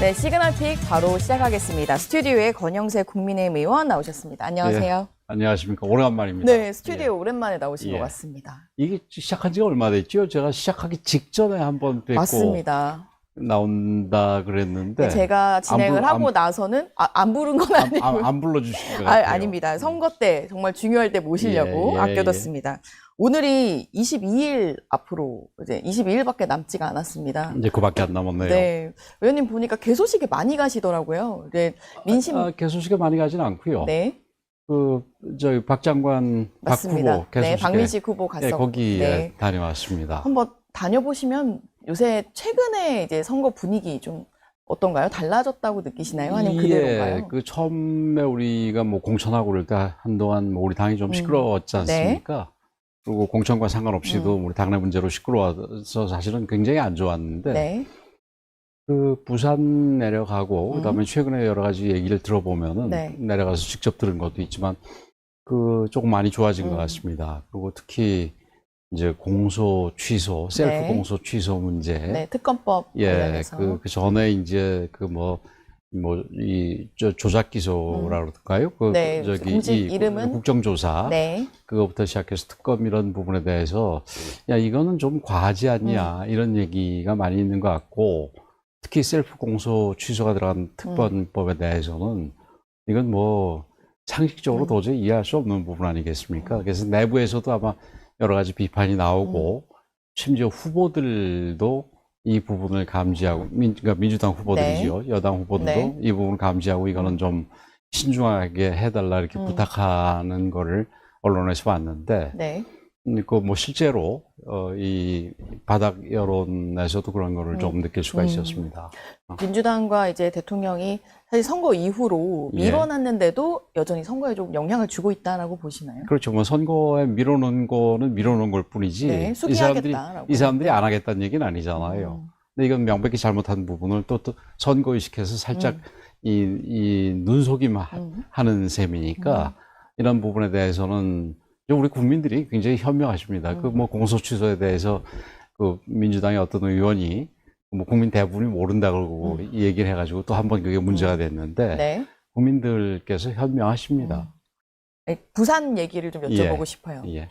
네, 시그널픽 바로 시작하겠습니다. 스튜디오에 권영세 국민의힘 의원 나오셨습니다. 안녕하세요. 예, 안녕하십니까. 오래간만입니다. 네, 스튜디오 예. 오랜만에 나오신 예. 것 같습니다. 이게 시작한 지가 얼마 됐죠? 제가 시작하기 직전에 한번 뵙고 맞습니다. 나온다 그랬는데 네, 제가 진행을 하고 나서는 안 부른 건 아니고 안 불러주신 것 같아요. 아닙니다. 선거 때 정말 중요할 때 모시려고 아껴뒀습니다. 오늘이 22일 앞으로 이제 22일밖에 남지가 않았습니다. 이제 그밖에 안 남았네요. 네, 의원님 보니까 개소식에 많이 가시더라고요. 이제 민심 개소식에 많이 가지는 않고요. 네. 저희 박 장관, 맞습니다. 박 후보 개소식에 네, 박민식 후보 갔었고 예, 거기에 네. 다녀왔습니다. 한번 다녀보시면 요새 최근에 이제 선거 분위기 좀 어떤가요? 달라졌다고 느끼시나요? 아니면 그대로인가요? 그 처음에 우리가 뭐 공천하고 그럴 때 한동안 뭐 우리 당이 좀 시끄러웠지 않습니까? 그리고 공천과 상관없이도 우리 당내 문제로 시끄러워서 사실은 굉장히 안 좋았는데 네. 그 부산 내려가고 그다음에 최근에 여러 가지 얘기를 들어보면은 네. 내려가서 직접 들은 것도 있지만 그 조금 많이 좋아진 것 같습니다. 그리고 특히 이제 공소 취소, 셀프 네. 공소 취소 문제, 네, 특검법 예, 관련해서. 그 전에 이제 조작 기소라고 그럴까요? 네, 공식 이름은 국정조사, 네. 그거부터 시작해서 특검 이런 부분에 대해서 야 이거는 좀 과하지 않냐 이런 얘기가 많이 있는 것 같고 특히 셀프 공소 취소가 들어간 특검법에 대해서는 이건 뭐 상식적으로 도저히 이해할 수 없는 부분 아니겠습니까? 그래서 내부에서도 아마 여러 가지 비판이 나오고 심지어 후보들도 이 부분을 감지하고 그러니까 민주당 후보들이죠. 네. 여당 후보들도 네. 이 부분을 감지하고 이거는 좀 신중하게 해달라 이렇게 부탁하는 거를 언론에서 봤는데 네. 그 뭐 실제로 이 바닥 여론에서도 그런 거를 좀 느낄 수가 있었습니다. 민주당과 이제 대통령이 사실 선거 이후로 밀어놨는데도 여전히 선거에 좀 영향을 주고 있다라고 보시나요? 그렇죠. 뭐 선거에 밀어놓은 거는 밀어놓은 걸 뿐이지 네, 수기하겠다라고. 이 사람들이 안 하겠다는 얘기는 아니잖아요. 근데 이건 명백히 잘못한 부분을 또 선거 의식해서 살짝 이 눈속임 하는 셈이니까 이런 부분에 대해서는 우리 국민들이 굉장히 현명하십니다. 그 뭐 공소 취소에 대해서 그 민주당의 어떤 의원이 뭐 국민 대부분이 모른다 그러고 이 얘기를 해가지고 또 한 번 그게 문제가 됐는데 네. 국민들께서 현명하십니다. 네, 부산 얘기를 좀 여쭤보고 싶어요. 예.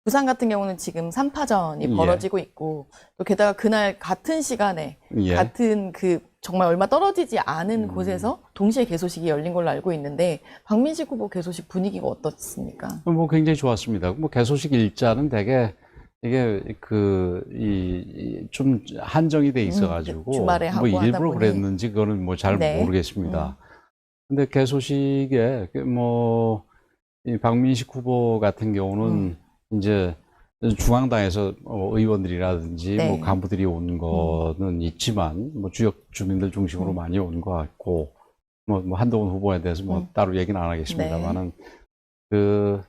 부산 같은 경우는 지금 3파전이 벌어지고 있고 또 게다가 그날 같은 시간에 같은 그 정말 얼마 떨어지지 않은 곳에서 동시에 개소식이 열린 걸로 알고 있는데 박민식 후보 개소식 분위기가 어떻습니까? 뭐 굉장히 좋았습니다. 뭐 개소식 일자는 되게 이게 좀 한정이 돼 있어가지고 주말에 하고 뭐 일부러 하다 보니. 그랬는지 그거는 뭐 잘 모르겠습니다. 근데 개소식에 이 박민식 후보 같은 경우는 이제 중앙당에서 의원들이라든지 뭐 간부들이 온 거는 있지만 뭐 지역 주민들 중심으로 많이 온 것 같고 뭐 한동훈 후보에 대해서 뭐 따로 얘기는 안 하겠습니다만은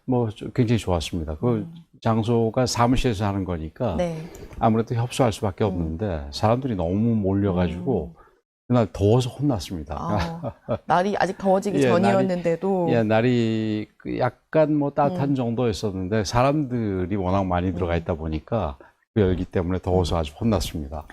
뭐 굉장히 좋았습니다. 그 장소가 사무실에서 하는 거니까 아무래도 협소할 수밖에 없는데 사람들이 너무 몰려가지고 그날 더워서 혼났습니다. 날이 아직 더워지기 전이었는데도 날이 약간 뭐 따뜻한 정도였었는데 사람들이 워낙 많이 들어가 있다 보니까 그 열기 때문에 더워서 아주 혼났습니다.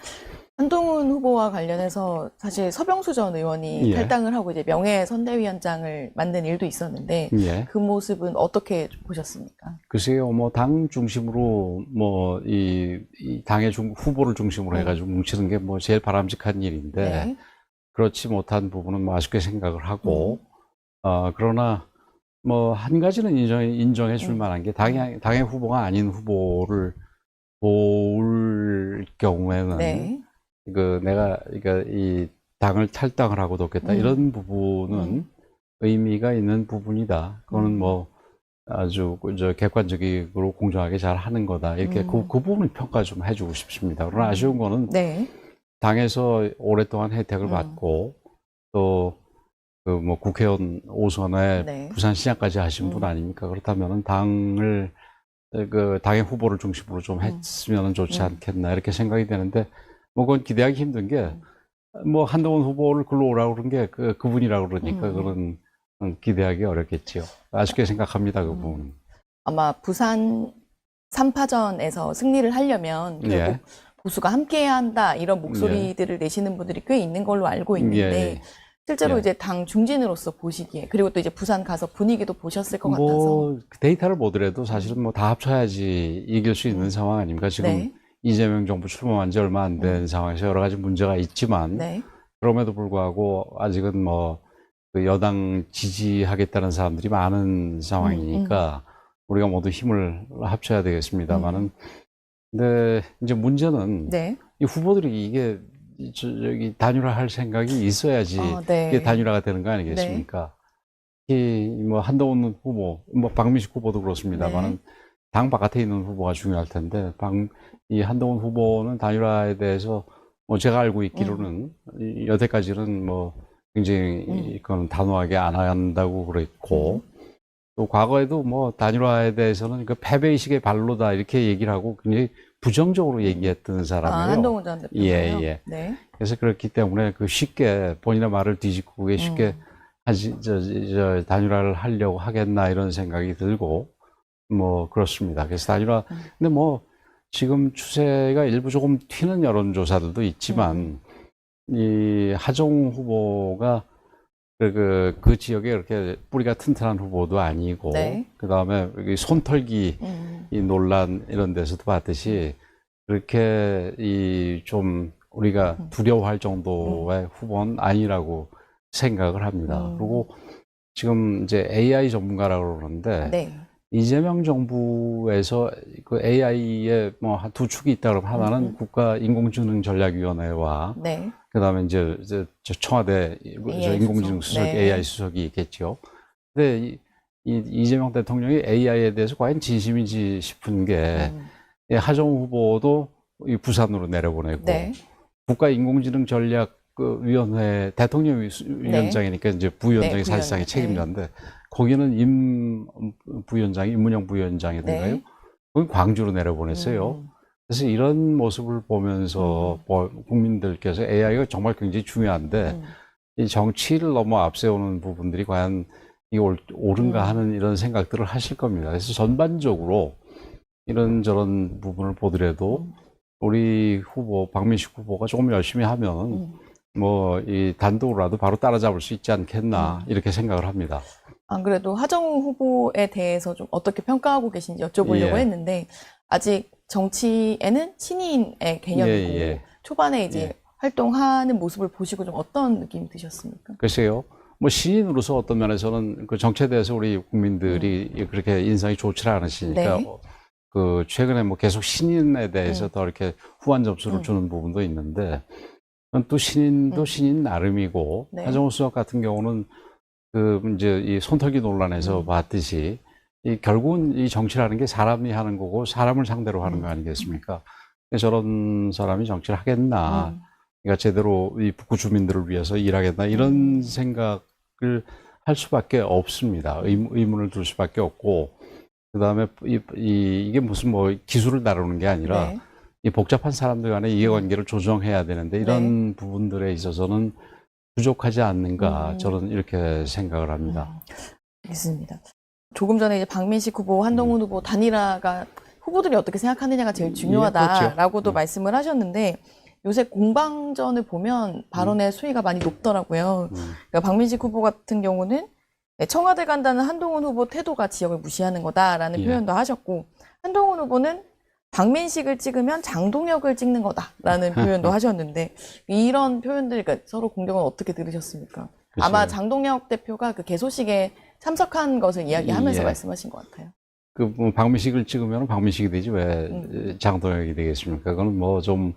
한동훈 후보와 관련해서 사실 서병수 전 의원이 탈당을 하고 이제 명예선대위원장을 만든 일도 있었는데 그 모습은 어떻게 보셨습니까? 글쎄요, 뭐 당 중심으로 뭐 이 당의 후보를 중심으로 해가지고 뭉치는 게 뭐 제일 바람직한 일인데 그렇지 못한 부분은 뭐 아쉽게 생각을 하고 그러나 뭐 한 가지는 인정해 줄 만한 게 당의 후보가 아닌 후보를 볼 경우에는 내가 이 당을 탈당을 하고 돕겠다 이런 부분은 의미가 있는 부분이다. 그거는 뭐 아주 객관적으로 공정하게 잘 하는 거다. 이렇게 그 부분을 평가 좀 해주고 싶습니다. 그러나 아쉬운 거는 당에서 오랫동안 혜택을 받고 또 그 뭐 국회의원 5선에 부산시장까지 하신 분 아닙니까? 그렇다면은 당의 후보를 중심으로 좀 했으면 좋지 않겠나 이렇게 생각이 되는데 뭐 그건 기대하기 힘든 게 뭐 한동훈 후보를 글로 오라고 그런 게 그분이라고 그러니까 그런 기대하기 어렵겠지요. 아쉽게 생각합니다, 그 부분은. 아마 부산 3파전에서 승리를 하려면 결국 보수가 함께해야 한다 이런 목소리들을 내시는 분들이 꽤 있는 걸로 알고 있는데 실제로 이제 당 중진으로서 보시기에 그리고 또 이제 부산 가서 분위기도 보셨을 것 같아서 뭐 데이터를 보더라도 사실은 뭐 다 합쳐야지 이길 수 있는 상황 아닙니까? 지금 이재명 정부 출범한 지 얼마 안 된 상황에서 여러 가지 문제가 있지만 그럼에도 불구하고 아직은 뭐 그 여당 지지하겠다는 사람들이 많은 상황이니까 우리가 모두 힘을 합쳐야 되겠습니다만은 근데 이제 문제는 이 후보들이 이게 저기 단일화할 생각이 있어야지 이게 단일화가 되는 거 아니겠습니까? 이 뭐 한동훈 후보, 뭐 박민식 후보도 그렇습니다만은 당 바깥에 있는 후보가 중요할 텐데 이 한동훈 후보는 단일화에 대해서 뭐 제가 알고 있기로는 여태까지는 뭐 굉장히 그건 단호하게 안 한다고 그랬고 또 과거에도 뭐 단일화에 대해서는 그 패배의식의 발로다 이렇게 얘기를 하고 굉장히 부정적으로 얘기했던 사람이에요. 한동훈 전 대표요. 예. 그래서 그렇기 때문에 그 쉽게 본인의 말을 뒤집고 그게 쉽게 단일화를 하려고 하겠나 이런 생각이 들고 뭐 그렇습니다. 그래서 단일화 근데 뭐 지금 추세가 일부 조금 튀는 여론조사들도 있지만 이 하정우 후보가 그 지역에 그렇게 뿌리가 튼튼한 후보도 아니고 그 다음에 손털기 이 논란 이런 데서도 봤듯이 그렇게 이 좀 우리가 두려워할 정도의 후보는 아니라고 생각을 합니다. 그리고 지금 이제 AI 전문가라고 그러는데 이재명 정부에서 그 AI에 뭐 두 축이 있다 그러면 하나는 국가인공지능전략위원회와 그다음에 이제 청와대 인공지능 수석 AI 수석이 있겠죠. 근데 이재명 대통령이 AI에 대해서 과연 진심인지 싶은 게 하정우 후보도 이 부산으로 내려보내고 국가인공지능전략위원회 대통령 위원장이니까 이제 부위원장이 사실상의 책임자인데 거기는 부위원장이 임문영 부위원장이던가요? 거기 광주로 내려보냈어요. 그래서 이런 모습을 보면서 국민들께서 AI가 정말 굉장히 중요한데 이 정치를 너무 앞세우는 부분들이 과연 이게 옳은가 하는 이런 생각들을 하실 겁니다. 그래서 전반적으로 이런저런 부분을 보더라도 우리 후보 박민식 후보가 조금 열심히 하면 뭐 이 단독으로라도 바로 따라잡을 수 있지 않겠나 이렇게 생각을 합니다. 안 그래도 하정우 후보에 대해서 좀 어떻게 평가하고 계신지 여쭤보려고 했는데 아직 정치에는 신인의 개념이고 초반에 이제 활동하는 모습을 보시고 좀 어떤 느낌이 드셨습니까? 글쎄요. 뭐 신인으로서 어떤 면에서는 그 정치에 대해서 우리 국민들이 그렇게 인상이 좋지 않으시니까 그 최근에 뭐 계속 신인에 대해서 더 이렇게 후한 점수를 주는 부분도 있는데 또 신인도 신인 나름이고 하정우 수석 같은 경우는 그 이제 이 손털기 논란에서 봤듯이 결국은 이 정치라는 게 사람이 하는 거고 사람을 상대로 하는 거 아니겠습니까? 저런 사람이 정치를 하겠나? 그러니까 제대로 이 북구 주민들을 위해서 일하겠나? 이런 생각을 할 수밖에 없습니다. 의문을 둘 수밖에 없고 그 다음에 이게 무슨 뭐 기술을 다루는 게 아니라 이 복잡한 사람들 간의 이해관계를 조정해야 되는데 이런 부분들에 있어서는 부족하지 않는가 저는 이렇게 생각을 합니다. 알겠습니다. 조금 전에 이제 박민식 후보, 한동훈 후보 단일화가 후보들이 어떻게 생각하느냐가 제일 중요하다라고도 말씀을 하셨는데 요새 공방전을 보면 발언의 수위가 많이 높더라고요. 그러니까 박민식 후보 같은 경우는 청와대 간다는 한동훈 후보 태도가 지역을 무시하는 거다라는 표현도 하셨고 한동훈 후보는 박민식을 찍으면 장동혁을 찍는 거다라는 표현도 하셨는데 이런 표현들 그러니까 서로 공격은 어떻게 들으셨습니까? 글쎄요. 아마 장동혁 대표가 그 개소식에 참석한 것을 이야기하면서 말씀하신 것 같아요. 그 뭐 박민식을 찍으면 박민식이 되지 왜 장동혁이 되겠습니까? 그거는 뭐 좀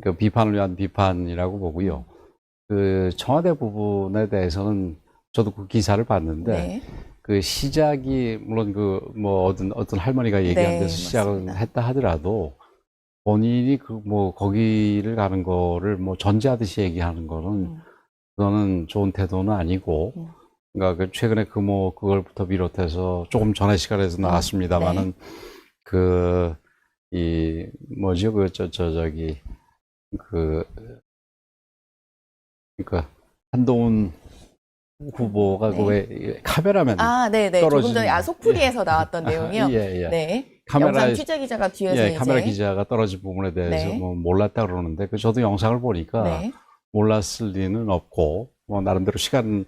그 비판을 위한 비판이라고 보고요. 그 청와대 부분에 대해서는 저도 그 기사를 봤는데 그 시작이 물론 그 뭐 어떤 할머니가 얘기한 데서 시작을 했다 하더라도 본인이 그 뭐 거기를 가는 거를 뭐 전제하듯이 얘기하는 거는 그거는 좋은 태도는 아니고 그러니까 그 최근에 그 뭐 그걸부터 비롯해서 조금 전에 시간에서 나왔습니다만은 그 이 뭐죠 그 저기 그러니까 한동훈 후보가 네. 그 왜 카메라맨 네네. 떨어지는 조금 전에 속풀이에서 나왔던 내용이요. 예. 네. 카메라 영상 취재 기자가 뒤에서 예, 이제 카메라 기자가 떨어진 부분에 대해서 네. 뭐 몰랐다 그러는데 저도 영상을 보니까 네. 몰랐을 리는 없고 뭐 나름대로 시간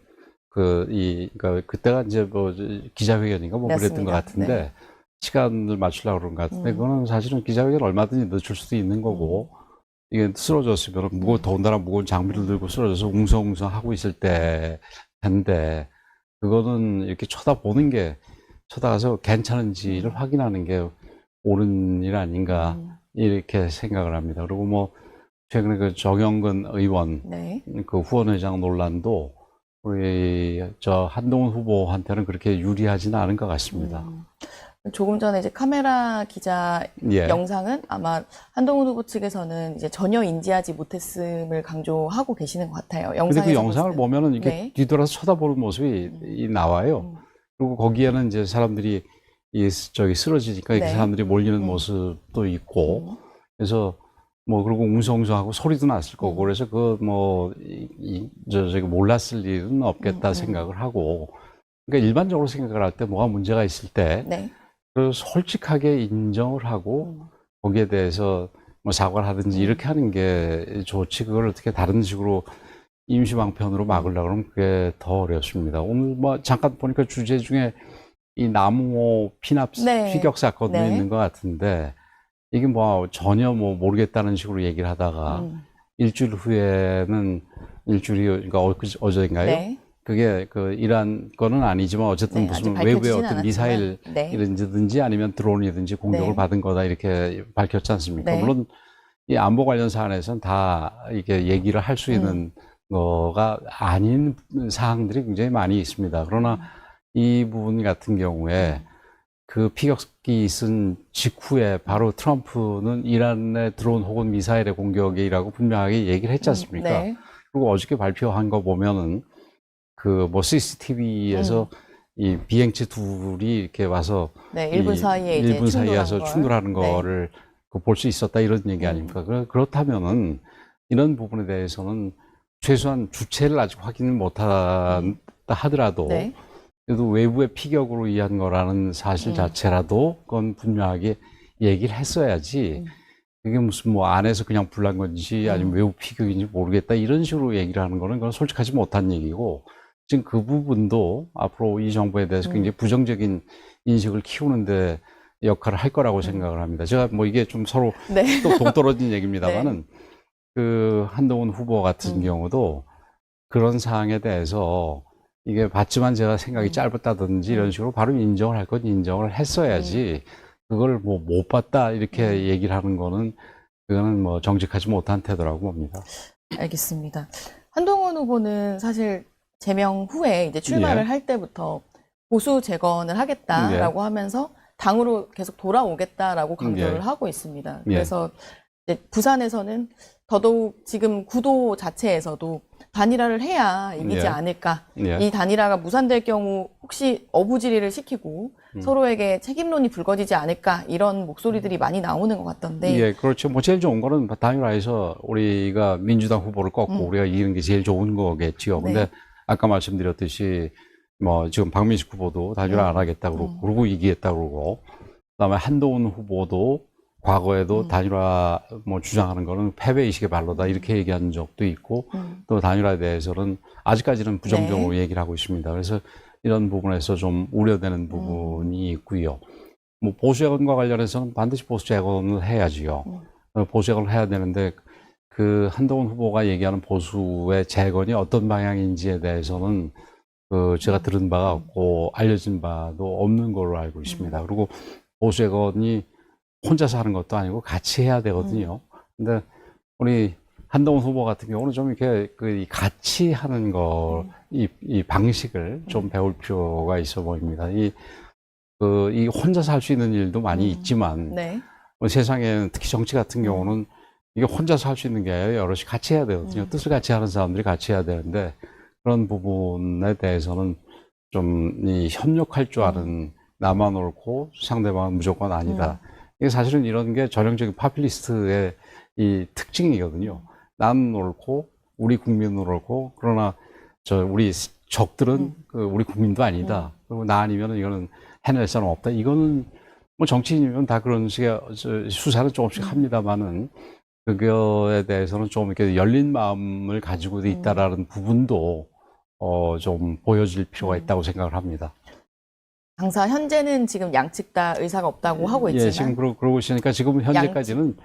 그러니까 그때가 이제 뭐 기자회견인가 뭐 그랬던 것 맞습니다. 같은데 네. 시간을 맞추려고 그런 것 같은데 그거는 사실은 기자회견 얼마든지 늦출 수도 있는 거고 이게 쓰러졌으면 더군다나 무거운 장비를 들고 쓰러져서 웅성웅성 하고 있을 텐데 그거는 이렇게 쳐다가서 괜찮은지를 확인하는 게 옳은 일 아닌가 이렇게 생각을 합니다. 그리고 뭐 최근에 그 정영근 의원 네. 그 후원회장 논란도 우리 한동훈 후보한테는 그렇게 유리하지는 않은 것 같습니다. 조금 전에 이제 카메라 기자 예. 영상은 아마 한동훈 후보 측에서는 이제 전혀 인지하지 못했음을 강조하고 계시는 것 같아요. 근데 영상에서 그 영상을 봤을 보면은 이렇게 네. 뒤돌아서 쳐다보는 모습이 나와요. 그리고 거기에는 이제 사람들이 쓰러지니까 이렇게 네. 사람들이 몰리는 모습도 있고 그래서 뭐 그리고 웅성웅성하고 소리도 났을 거고 그래서 저기 몰랐을 일은 없겠다 생각을 하고 그러니까 일반적으로 생각을 할 때 뭐가 문제가 있을 때 네. 그 솔직하게 인정을 하고 거기에 대해서 뭐 사과를 하든지 이렇게 하는 게 좋지 그걸 어떻게 다른 식으로 임시방편으로 막으려고 그러면 그게 더 어렵습니다. 오늘 뭐 잠깐 보니까 주제 중에 이 남웅호 피납 네. 피격 사건도 네. 있는 것 같은데 이게 뭐 전혀 뭐 모르겠다는 식으로 얘기를 하다가 일주일 후에는 그러니까 어제인가요? 네. 그게 그 이란 거는 아니지만 어쨌든 네, 무슨 아직 외부의 밝혀지진 어떤 않았지만, 미사일이든지 아니면 드론이든지 공격을 네. 받은 거다 이렇게 밝혔지 않습니까? 네. 물론 이 안보 관련 사안에서는 다 이게 얘기를 할 수 있는 거가 아닌 사항들이 굉장히 많이 있습니다. 그러나 이 부분 같은 경우에 그 피격기 있은 직후에 바로 트럼프는 이란의 드론 혹은 미사일의 공격이라고 분명하게 얘기를 했지 않습니까? 네. 그리고 어저께 발표한 거 보면은 그 뭐 CCTV에서 이 비행체 둘이 이렇게 와서 네, 1분 사이에 이제 1분 사이에 와서 충돌하는 네. 거를 볼 수 있었다 이런 얘기 아닙니까? 그렇다면은 이런 부분에 대해서는 최소한 주체를 아직 확인을 못한다 하더라도 네. 그래도 외부의 피격으로 의한 거라는 사실 자체라도 그건 분명하게 얘기를 했어야지 그게 무슨 뭐 안에서 그냥 불난 건지 아니면 외부 피격인지 모르겠다 이런 식으로 얘기를 하는 거는 그건 솔직하지 못한 얘기고 지금 그 부분도 앞으로 이 정부에 대해서 굉장히 부정적인 인식을 키우는데 역할을 할 거라고 생각을 합니다. 제가 뭐 이게 좀 서로 네. 또 동떨어진 얘기입니다만은 그 한동훈 후보 같은 경우도 그런 사항에 대해서 이게 봤지만 제가 생각이 짧았다든지 이런 식으로 바로 인정을 할 건 인정을 했어야지 그걸 뭐 못 봤다 이렇게 얘기를 하는 거는 그거는 뭐 정직하지 못한 태도라고 봅니다. 알겠습니다. 한동훈 후보는 사실 제명 후에 이제 출마를 할 때부터 보수 재건을 하겠다라고 하면서 당으로 계속 돌아오겠다라고 강조를 하고 있습니다. 그래서 이제 부산에서는 더더욱 지금 구도 자체에서도 단일화를 해야 이기지 않을까. 이 단일화가 무산될 경우 혹시 어부지리를 시키고 서로에게 책임론이 불거지지 않을까 이런 목소리들이 많이 나오는 것 같던데. 예, 그렇죠. 뭐 제일 좋은 거는 단일화해서 우리가 민주당 후보를 꺾고 우리가 이기는 게 제일 좋은 거겠지요. 근데 아까 말씀드렸듯이 뭐 지금 박민식 후보도 단일화 안 하겠다고 그러고 이기겠다고 그러고 그다음에 한동훈 후보도 과거에도 단일화 뭐 주장하는 거는 패배의식의 발로다 이렇게 얘기한 적도 있고 또 단일화에 대해서는 아직까지는 부정적으로 얘기를 하고 있습니다. 그래서 이런 부분에서 좀 우려되는 부분이 있고요. 뭐 보수재건과 관련해서는 반드시 보수재건을 해야지요. 보수재건을 해야 되는데 그 한동훈 후보가 얘기하는 보수의 재건이 어떤 방향인지에 대해서는 그 제가 들은 바가 없고 알려진 바도 없는 걸로 알고 있습니다. 그리고 보수재건이 혼자서 하는 것도 아니고 같이 해야 되거든요. 근데 우리 한동훈 후보 같은 경우는 좀 이렇게 그 같이 하는 거, 이 방식을 좀 배울 필요가 있어 보입니다. 이 혼자서 할 수 있는 일도 많이 있지만, 뭐 세상에 특히 정치 같은 경우는 이게 혼자서 할 수 있는 게 아니라 여럿이 같이 해야 되거든요. 뜻을 같이 하는 사람들이 같이 해야 되는데, 그런 부분에 대해서는 좀 이 협력할 줄 아는 나만 옳고 상대방은 무조건 아니다. 이게 사실은 이런 게 전형적인 파퓰리스트의 이 특징이거든요. 나는 옳고 우리 국민은 옳고 그러나 우리 적들은 그 우리 국민도 아니다. 그리고 나 아니면 이거는 해낼 사람 없다. 이거는 뭐 정치인이면 다 그런 식의 수사를 조금씩 합니다만은 그거에 대해서는 좀 이렇게 열린 마음을 가지고 있다라는 부분도 좀 보여질 필요가 있다고 생각을 합니다. 당사 현재는 지금 양측 다 의사가 없다고 하고 있지만, 예, 지금 그러고 있으니까 지금 현재까지는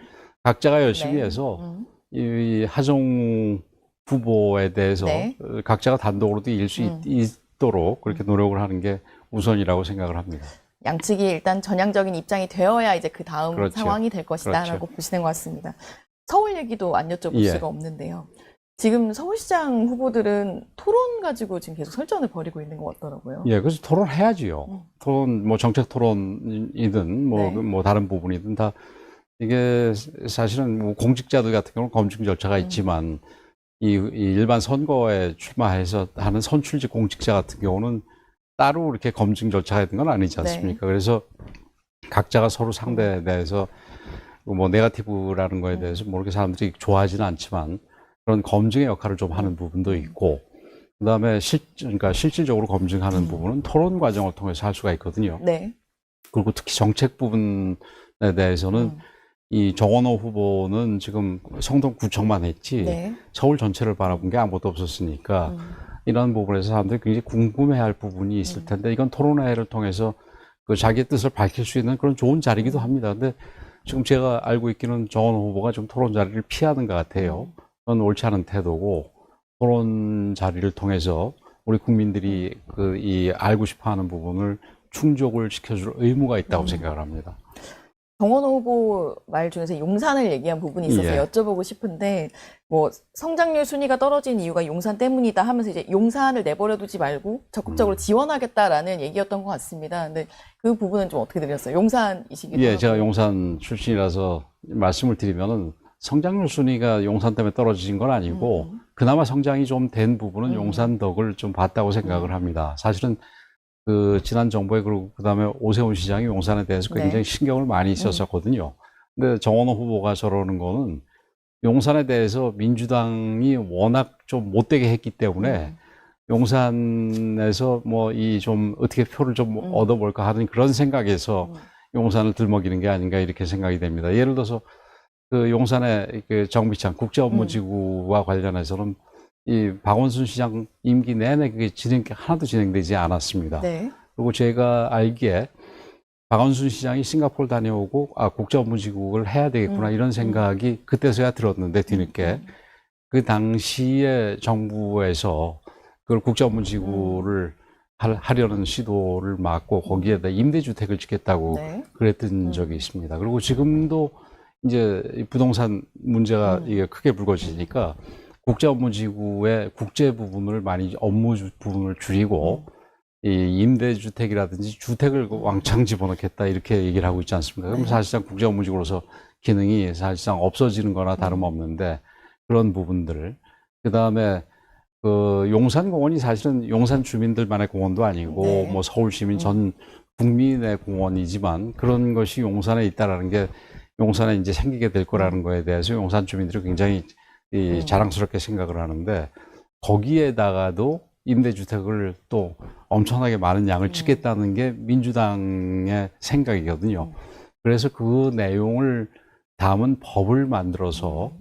각자가 열심히 해서 이 하정 후보에 대해서 네. 각자가 단독으로도 이길 수 있도록 그렇게 노력을 하는 게 우선이라고 생각을 합니다. 양측이 일단 전향적인 입장이 되어야 이제 그 다음 그렇죠. 상황이 될 것이다라고 보시는 것 같습니다. 서울 얘기도 안 여쭤볼 수가 없는데요. 지금 서울시장 후보들은 토론 가지고 지금 계속 설전을 벌이고 있는 것 같더라고요. 예, 그래서 토론해야지요. 토론, 뭐 정책 토론이든 뭐 다른 부분이든 다 이게 사실은 뭐 공직자들 같은 경우는 검증 절차가 있지만 이 일반 선거에 출마해서 하는 선출직 공직자 같은 경우는 따로 이렇게 검증 절차가 있는 건 아니지 않습니까? 그래서 각자가 서로 상대에 대해서 뭐 네거티브라는 거에 대해서 뭐 이렇게 사람들이 좋아하지는 않지만 그런 검증의 역할을 좀 하는 부분도 있고, 그 다음에 그러니까 실질적으로 검증하는 부분은 토론 과정을 통해서 할 수가 있거든요. 네. 그리고 특히 정책 부분에 대해서는 이 정원호 후보는 지금 성동구청만 했지 서울 전체를 바라본 게 아무것도 없었으니까 이런 부분에서 사람들이 굉장히 궁금해할 부분이 있을 텐데 이건 토론회를 통해서 그 자기의 뜻을 밝힐 수 있는 그런 좋은 자리이기도 합니다. 근데 지금 제가 알고 있기는 정원호 후보가 좀 토론 자리를 피하는 것 같아요. 그건 옳지 않은 태도고, 토론 자리를 통해서 우리 국민들이 이 알고 싶어하는 부분을 충족을 시켜줄 의무가 있다고 생각을 합니다. 정원호 후보 말 중에서 용산을 얘기한 부분이 있어서 여쭤보고 싶은데, 뭐 성장률 순위가 떨어진 이유가 용산 때문이다 하면서 이제 용산을 내버려두지 말고 적극적으로 지원하겠다라는 얘기였던 것 같습니다. 근데 그 부분은 좀 어떻게 들렸어요? 용산이시기도 하고. 제가 용산 출신이라서 말씀을 드리면은 성장률 순위가 용산 때문에 떨어진 건 아니고 그나마 성장이 좀 된 부분은 용산 덕을 좀 봤다고 생각을 합니다. 사실은 그 지난 정부에 그리고 그다음에 오세훈 시장이 용산에 대해서 굉장히 신경을 많이 썼었거든요. 근데 정원호 후보가 저러는 거는 용산에 대해서 민주당이 워낙 좀 못되게 했기 때문에 용산에서 뭐 이 좀 어떻게 표를 좀 얻어볼까 하는 그런 생각에서 용산을 들먹이는 게 아닌가 이렇게 생각이 됩니다. 예를 들어서 그 용산의 그 정비창 국제업무지구와 관련해서는 이 박원순 시장 임기 내내 그게 하나도 진행되지 않았습니다. 그리고 제가 알기에 박원순 시장이 싱가포르 다녀오고 국제업무지구를 해야 되겠구나 이런 생각이 그때서야 들었는데 뒤늦게 그 당시에 정부에서 그걸 국제업무지구를 하려는 시도를 막고 거기에다 임대주택을 짓겠다고 그랬던 적이 있습니다. 그리고 지금도 이제 부동산 문제가 이게 크게 불거지니까 국제업무지구의 국제 부분을 많이 업무 부분을 줄이고 이 임대주택이라든지 주택을 왕창 집어넣겠다 이렇게 얘기를 하고 있지 않습니까? 그럼 사실상 국제업무지구로서 기능이 사실상 없어지는 거나 다름없는데 그런 부분들을 그 다음에 그 용산공원이 사실은 용산 주민들만의 공원도 아니고 뭐 서울 시민 전 국민의 공원이지만 그런 것이 용산에 있다라는 게 용산에 이제 생기게 될 거라는 거에 대해서 용산 주민들이 굉장히 자랑스럽게 생각을 하는데 거기에다가도 임대주택을 또 엄청나게 많은 양을 짓겠다는 게 민주당의 생각이거든요. 그래서 그 내용을 담은 법을 만들어서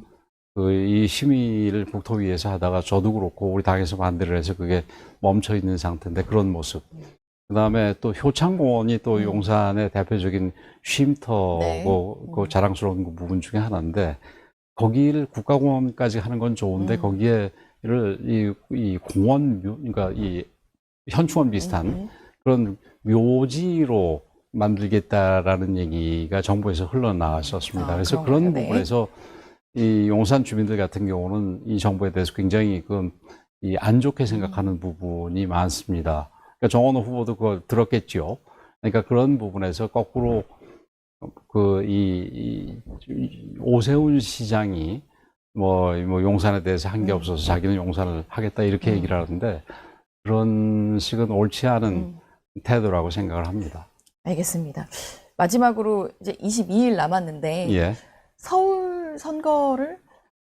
이 심의를 국토위에서 하다가 저도 그렇고 우리 당에서 반대를 해서 그게 멈춰 있는 상태인데 그런 모습. 그 다음에 또 효창공원이 또 용산의 대표적인 쉼터고 그 자랑스러운 그 부분 중에 하나인데 거기를 국가공원까지 하는 건 좋은데 거기에를 이 공원 그러니까 이 현충원 비슷한 그런 묘지로 만들겠다라는 얘기가 정부에서 흘러나왔었습니다. 그래서 그런 부분에서 이 용산 주민들 같은 경우는 이 정부에 대해서 굉장히 이 안 좋게 생각하는 부분이 많습니다. 그러니까 정원호 후보도 그걸 들었겠죠. 그러니까 그런 부분에서 거꾸로 오세훈 시장이 뭐 용산에 대해서 한 게 없어서 자기는 용산을 하겠다 이렇게 얘기를 하는데 그런 식은 옳지 않은 태도라고 생각을 합니다. 알겠습니다. 마지막으로 이제 22일 남았는데 서울 선거를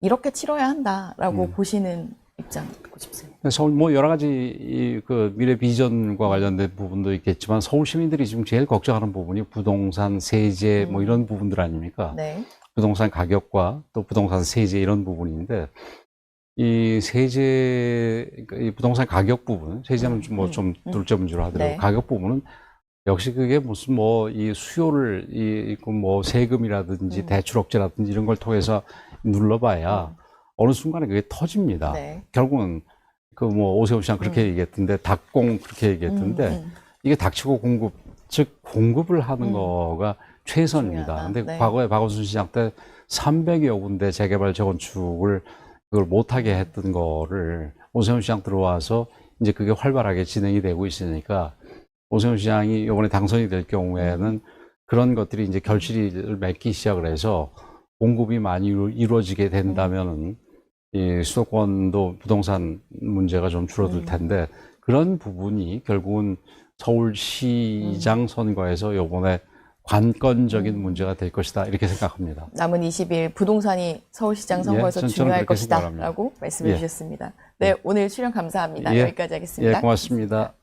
이렇게 치러야 한다라고 보시는 입장 듣고 싶습니다. 서울 뭐 여러 가지 그 미래 비전과 관련된 부분도 있겠지만 서울 시민들이 지금 제일 걱정하는 부분이 부동산 세제 뭐 이런 부분들 아닙니까? 네. 부동산 가격과 또 부동산 세제 이런 부분인데 이 세제 이 부동산 가격 부분 세제는 뭐 좀 둘째 문제로 하더라도 네. 가격 부분은 역시 그게 무슨 뭐 이 수요를 있고 뭐 세금이라든지 대출 억제라든지 이런 걸 통해서 눌러봐야 어느 순간에 그게 터집니다. 네. 결국은 그 뭐 오세훈 시장 그렇게 얘기했던데 닭공 그렇게 얘기했던데 이게 닥치고 공급 즉 공급을 하는 거가 최선입니다. 중요하다. 근데 네. 과거에 박원순 시장 때 300여 군데 재개발 재건축을 그걸 못하게 했던 거를 오세훈 시장 들어와서 이제 그게 활발하게 진행이 되고 있으니까 오세훈 시장이 이번에 당선이 될 경우에는 그런 것들이 이제 결실을 맺기 시작을 해서 공급이 많이 이루어지게 된다면은 이 수도권도 부동산 문제가 좀 줄어들 텐데 그런 부분이 결국은 서울시장 선거에서 이번에 관건적인 문제가 될 것이다 이렇게 생각합니다. 남은 20일 부동산이 서울시장 선거에서 저는 중요할 그렇게 것이다 생각합니다. 라고 말씀해 주셨습니다. 네, 오늘 출연 감사합니다. 여기까지 하겠습니다. 고맙습니다.